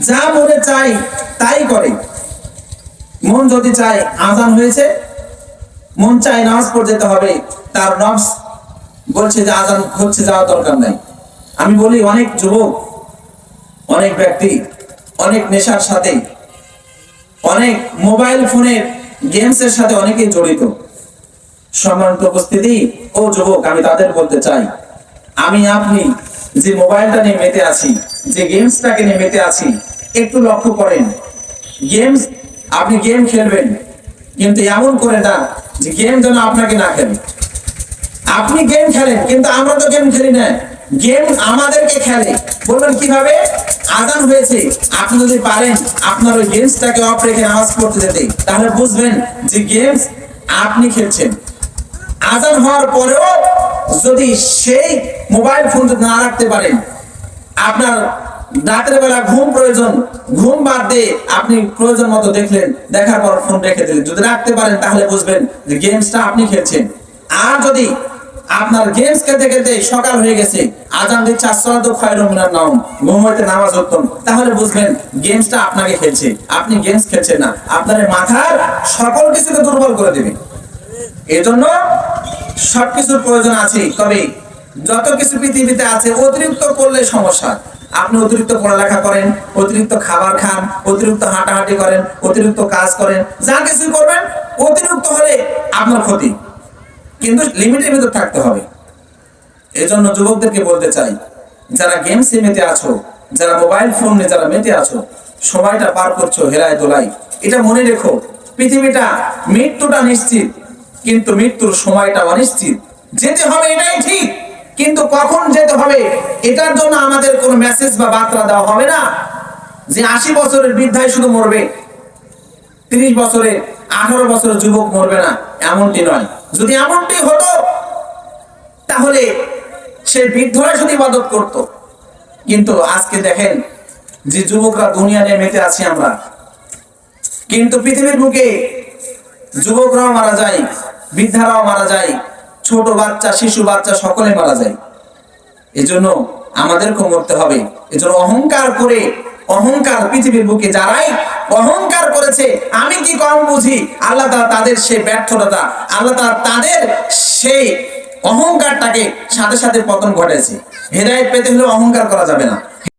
যা মনে চায় তাই করে। মন যদি চায় আজান হয়েছে, মন চায় নামাজ পড়ে যেতে হবে, তার নফস বলছে যে আজান হচ্ছে, যাওয়া দরকার নাই। আমি বলি অনেক যুবক, অনেক ব্যক্তি অনেক নেশার সাথে, অনেক মোবাইল ফোনের গেমসের সাথে অনেকেই জড়িত। সম্মানিত উপস্থিতি ও যুবক, আমি তাদের বলতে চাই, আমি আপনি যে মোবাইলটা নিয়ে মেতে আছি, যে গেমসটাকে নিয়ে মেতে আছি, একটু লক্ষ্য করেন। গেমস, আপনি গেম খেলবেন, কিন্তু এমন করে না যে গেম যেন আপনাকে না খেলে। আপনি গেম খেলেন, কিন্তু আমরা তো গেম খেলি না, গেম আমাদেরকে খেলে। বলবেন কিভাবে? আজান হয়েছে, আপনি যদি পারেন আপনার ওই গেমসটাকে অফ রেখে নামাজ পড়তে যেতে, তাহলে বুঝবেন যে গেমস আপনি খেলছেন। আজান হওয়ার পরেও যদি সেই মোবাইল ফোন না রাখতে পারেন, আপনার রাতের বেলা ঘুম প্রয়োজন, ঘুম বাদ দিয়ে আপনি প্রয়োজন মতো দেখলেন, দেখার পর ফোন রেখে দিলেন, যদি রাখতে পারেন তাহলে বুঝবেন যে গেমসটা আপনি খেলছেন। আর যদি আপনার গেমস খেলতে খেলতে সকাল হয়ে গেছে, আজান দিচ্ছে আসসালাতু খায়রুম মিনান নাওম, ঘুম হইতে নামাজ উত্তম, তাহলে বুঝবেন গেমসটা আপনাকে খেলছে, আপনি গেমস খেলছেন না। আপনার মাথার সকল কিছুকে দুর্বল করে দেবে। এজন্য সবকিছুর প্রয়োজন আছে, তবে যত কিছু পৃথিবীতে আছে অতিরিক্ত করলে সমস্যা। আপনি অতিরিক্ত পড়ালেখা করেন, অতিরিক্ত খাবার খান, অতিরিক্ত হাঁটাহাঁটি করেন, অতিরিক্ত কাজ করেন, যা কিছু করবেন অতিরিক্ত হলে আপনার ক্ষতি, কিন্তু লিমিটের ভিতর থাকতে হবে। এজন্য যুবকদেরকে বলতে চাই, যারা গেমসে মেতে আছো, যারা মোবাইল ফোনে যারা মেতে আছো, সময়টা পার করছো হেলায় দোলায়, এটা মনে রেখো, পৃথিবীটা, মৃত্যুটা নিশ্চিত, কিন্তু মৃত্যুর সময়টা অনিশ্চিত। যেতে হবে এটাই ঠিক, কিন্তু কখন যেতে হবে এটার জন্য আমাদের কোনো মেসেজ বা বার্তা দেওয়া হবে না যে 80 বছরের বৃদ্ধাই শুধু মরবে, 30 বছরে 18 বছরের যুবক মরবে না, এমনটি নয়। যদি এমনটি হতো তাহলে সে বৃদ্ধরা শুধু ইবাদত করত। কিন্তু আজকে দেখেন যে যুবকরা দুনিয়া নিয়ে মেতে আছি আমরা, কিন্তু পৃথিবীর বুকে যুবকরাও মারা যায়, বৃদ্ধারাও মারা যায়, ছোট বাচ্চা, শিশু বাচ্চা সকলে মারা যায়। এজন্য আমাদেরকে মরতে হবে। এজন্য অহংকার করে, অহংকার পৃথিবীর বুকে যারাই অহংকার করেছে, আমি কি কম বুঝি, আল্লাহ তাআলা তাদের সেই ব্যর্থতা, আল্লাহ তাআলা তাদের সেই অহংকারটাকে সাথে সাথে পতন ঘটেছে। হেদায়েত পেতে হলে অহংকার করা যাবে না।